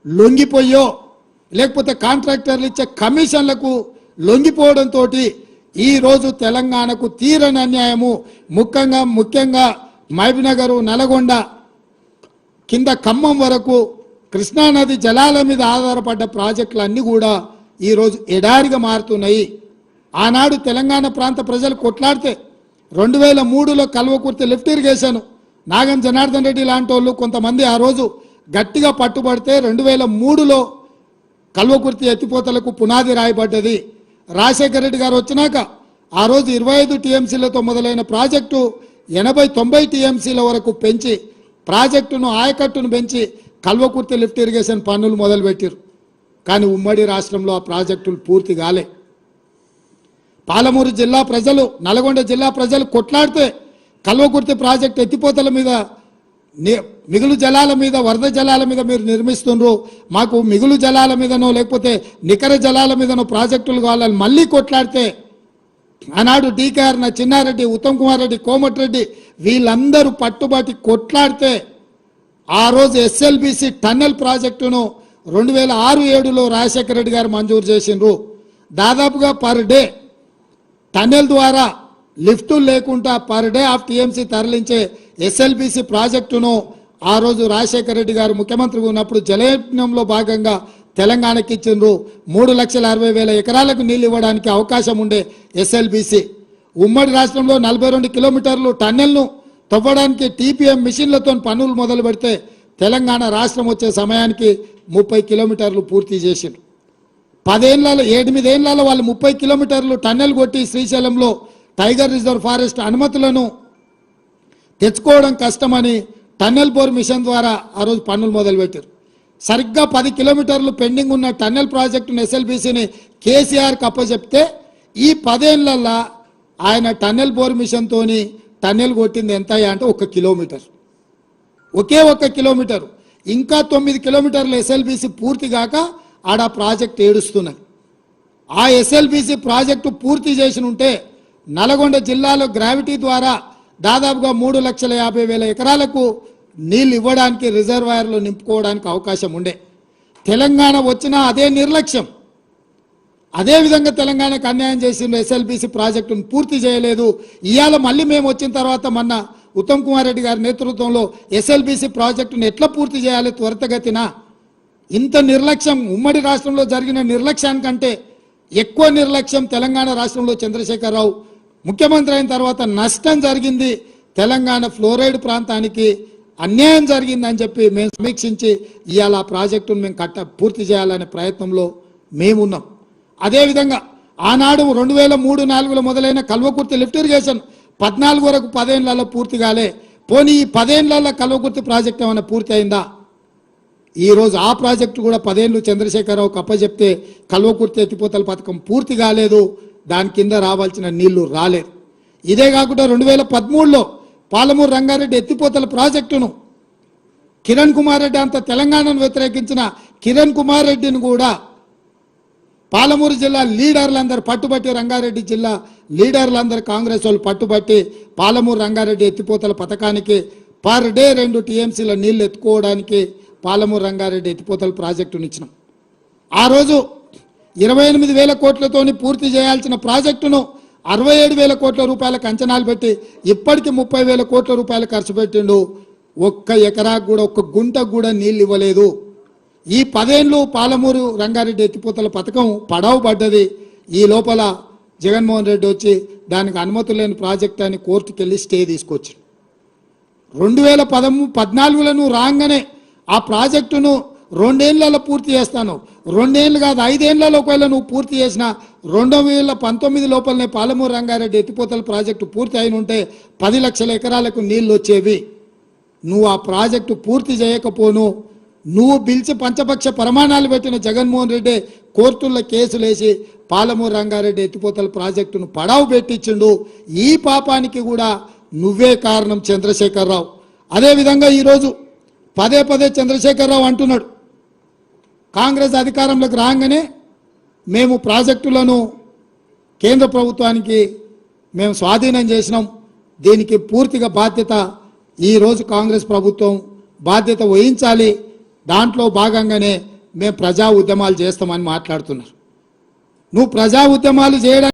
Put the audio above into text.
లొంగిపోయో లేకపోతే కాంట్రాక్టర్లు ఇచ్చే కమిషన్లకు లొంగిపోవడంతో ఈరోజు తెలంగాణకు తీరని అన్యాయము. ముఖ్యంగా మహబూబ్నగర్, నల్గొండ కింద ఖమ్మం వరకు కృష్ణానది జలాల మీద ఆధారపడ్డ ప్రాజెక్టులన్నీ కూడా ఈరోజు ఎడారిగా మారుతున్నాయి. ఆనాడు తెలంగాణ ప్రాంత ప్రజలు కొట్లాడితే 2003లో కల్వకుర్తి లిఫ్ట్ ఇరిగేషన్ నాగం జనార్దన్ రెడ్డి లాంటి వాళ్ళు కొంతమంది ఆ రోజు గట్టిగా పట్టుబడితే 2003లో కల్వకుర్తి ఎత్తిపోతలకు పునాది రాయబడ్డది. రాజశేఖర రెడ్డి గారు వచ్చినాక ఆ రోజు 25 టీఎంసీలతో మొదలైన ప్రాజెక్టు 80-90 టీఎంసీల వరకు పెంచి ప్రాజెక్టును ఆయకట్టును పెంచి కల్వకుర్తి లిఫ్ట్ ఇరిగేషన్ పనులు మొదలుపెట్టారు. కానీ ఉమ్మడి రాష్ట్రంలో ఆ ప్రాజెక్టులు పూర్తి కాలే. పాలమూరు జిల్లా ప్రజలు, నల్గొండ జిల్లా ప్రజలు కొట్లాడితే కల్వకుర్తి ప్రాజెక్టు ఎత్తిపోతల మీద, మిగులు జలాల మీద, వరద జలాల మీద మీరు నిర్మిస్తున్నారు, మాకు మిగులు జలాల మీదనో లేకపోతే నికర జలాల మీదనో ప్రాజెక్టులు కావాలని మళ్ళీ కొట్లాడితే ఆనాడు డీకేఆర్ చిన్నారెడ్డి, ఉత్తమ్ కుమార్ రెడ్డి, కోమటిరెడ్డి వీళ్ళందరూ పట్టుబట్టి కొట్లాడితే ఆ రోజు ఎస్ఎల్బిసి టన్నెల్ ప్రాజెక్టును 2006-07లో రాజశేఖర రెడ్డి గారు మంజూరు చేసిండ్రు. దాదాపుగా పర్ డే టన్నెల్ ద్వారా లిఫ్టులు లేకుండా పర్ డే ఆఫ్ టీఎంసీ తరలించే ఎస్ఎల్బిసి ప్రాజెక్టును ఆ రోజు రాజశేఖర రెడ్డి గారు ముఖ్యమంత్రిగా ఉన్నప్పుడు జలయజ్ఞంలో భాగంగా తెలంగాణకి ఇచ్చిండ్రు. 3,60,000 ఎకరాలకు నీళ్ళు ఇవ్వడానికి అవకాశం ఉండే ఎస్ఎల్బిసి ఉమ్మడి రాష్ట్రంలో 42 కిలోమీటర్లు టన్నెల్ను తవ్వడానికి టీపీఎం మిషన్లతో పనులు మొదలు పెడితే తెలంగాణ రాష్ట్రం వచ్చే సమయానికి 30 కిలోమీటర్లు పూర్తి చేసిండ్రు. 8 ఏళ్లలో వాళ్ళు 30 కిలోమీటర్లు టన్నెల్ కొట్టి శ్రీశైలంలో టైగర్ రిజర్వ్ ఫారెస్ట్ అనుమతులను తెచ్చుకోవడం కష్టమని టన్నెల్ బోర్ మిషన్ ద్వారా ఆ రోజు పనులు మొదలుపెట్టారు. సరిగ్గా 10 కిలోమీటర్లు పెండింగ్ ఉన్న టన్నెల్ ప్రాజెక్టును ఎస్ఎల్బిసిని కేసీఆర్కి అప్పచెప్తే ఈ 10 ఏళ్లలో ఆయన టన్నెల్ బోర్ మిషన్తోని టన్నెల్ కొట్టింది ఎంత అంటే 1 కిలోమీటర్, ఒకే 1 కిలోమీటర్. ఇంకా 9 కిలోమీటర్లు ఎస్ఎల్బిసి పూర్తి కాక ఆడ ప్రాజెక్ట్ ఏడుస్తున్నది. ఆ ఎస్ఎల్బిసి ప్రాజెక్టు పూర్తి చేసి ఉంటే నల్గొండ జిల్లాలో గ్రావిటీ ద్వారా దాదాపుగా 3,50,000 ఎకరాలకు నీళ్ళు ఇవ్వడానికి, రిజర్వాయర్లు నింపుకోవడానికి అవకాశం ఉండే. తెలంగాణ వచ్చిన అదే నిర్లక్ష్యం, అదేవిధంగా తెలంగాణకు అన్యాయం చేసిన ఎస్ఎల్బిసి ప్రాజెక్టును పూర్తి చేయలేదు. ఇవాళ మళ్ళీ మేము వచ్చిన తర్వాత మొన్న ఉత్తమ్ కుమార్ రెడ్డి గారి నేతృత్వంలో ఎస్ఎల్బిసి ప్రాజెక్టును ఎట్లా పూర్తి చేయాలి త్వరితగతిన. ఇంత నిర్లక్ష్యం ఉమ్మడి రాష్ట్రంలో జరిగిన నిర్లక్ష్యానికంటే ఎక్కువ నిర్లక్ష్యం తెలంగాణ రాష్ట్రంలో చంద్రశేఖరరావు ముఖ్యమంత్రి అయిన తర్వాత నష్టం జరిగింది. తెలంగాణ ఫ్లోరైడ్ ప్రాంతానికి అన్యాయం జరిగిందని చెప్పి మేము సమీక్షించి ఇవాళ ఆ ప్రాజెక్టును మేము పూర్తి చేయాలనే ప్రయత్నంలో మేమున్నాం. అదేవిధంగా ఆనాడు 2003-04లో మొదలైన కల్వకుర్తి లిఫ్ట్ ఇరిగేషన్ 14 వరకు 10 ఏళ్లలో పూర్తి కాలే. పోనీ ఈ 10 ఏళ్లలో కల్వకుర్తి ప్రాజెక్ట్ ఏమైనా పూర్తి అయిందా? ఈరోజు ఆ ప్రాజెక్టు కూడా 10 ఏళ్ళు చంద్రశేఖరరావుకి అప్పచెప్తే కల్వకుర్తి ఎత్తిపోతల పథకం పూర్తి కాలేదు, దాని కింద రావాల్సిన నీళ్లు రాలేదు. ఇదే కాకుండా 2013లో పాలమూరు రంగారెడ్డి ఎత్తిపోతల ప్రాజెక్టును కిరణ్ కుమార్ రెడ్డి, అంత తెలంగాణను వ్యతిరేకించిన కిరణ్ కుమార్ రెడ్డిని కూడా పాలమూరు జిల్లా లీడర్లందరూ పట్టుబట్టి, రంగారెడ్డి జిల్లా లీడర్లందరూ కాంగ్రెస్ వాళ్ళు పట్టుబట్టి పాలమూరు రంగారెడ్డి ఎత్తిపోతల పథకానికి పర్ డే 2 టీఎంసీల నీళ్లు ఎత్తుకోవడానికి పాలమూరు రంగారెడ్డి ఎత్తిపోతల ప్రాజెక్టును ఇచ్చినాం. ఆ రోజు 28,000 కోట్లతోని పూర్తి చేయాల్సిన ప్రాజెక్టును 67,000 కోట్ల రూపాయలకు అంచనాలు పెట్టి ఇప్పటికి 30,000 కోట్ల రూపాయలు ఖర్చు పెట్టిండు. 1 ఎకరాకు కూడా, 1 గుంటకు కూడా నీళ్ళు ఇవ్వలేదు. ఈ 10 ఏళ్ళు పాలమూరు రంగారెడ్డి ఎత్తిపోతల పథకం పడవ పడ్డది. ఈ లోపల జగన్మోహన్ రెడ్డి వచ్చి దానికి అనుమతి లేని ప్రాజెక్ట్ అని కోర్టుకు వెళ్ళి స్టే తీసుకొచ్చి 2014లో రాగానే ఆ ప్రాజెక్టును 2 ఏళ్లలో పూర్తి చేస్తాను, 2 ఏళ్ళు కాదు 5 ఏళ్లలో ఒకవేళ నువ్వు పూర్తి చేసిన 2019 లోపలనే పాలమూరు రంగారెడ్డి ఎత్తిపోతల ప్రాజెక్టు పూర్తి అయిన ఉంటే 10 లక్షల ఎకరాలకు నీళ్లు వచ్చేవి. నువ్వు ఆ ప్రాజెక్టు పూర్తి చేయకపోను, నువ్వు పిలిచి పంచపక్ష ప్రమాణాలు పెట్టిన జగన్మోహన్ రెడ్డి కోర్టుల్లో కేసులేసి పాలమూరు రంగారెడ్డి ఎత్తిపోతల ప్రాజెక్టును పడావు పెట్టించిండు. ఈ పాపానికి కూడా నువ్వే కారణం చంద్రశేఖరరావు. అదేవిధంగా ఈరోజు పదే చంద్రశేఖరరావు అంటున్నాడు, కాంగ్రెస్ అధికారంలోకి రాగానే మేము ప్రాజెక్టులను కేంద్ర ప్రభుత్వానికి మేము స్వాధీనం చేసినాం, దీనికి పూర్తిగా బాధ్యత ఈరోజు కాంగ్రెస్ ప్రభుత్వం బాధ్యత వహించాలి, దాంట్లో భాగంగానే మేము ప్రజా ఉద్యమాలు చేస్తామని మాట్లాడుతున్నారు. నువ్వు ప్రజా ఉద్యమాలు చేయడానికి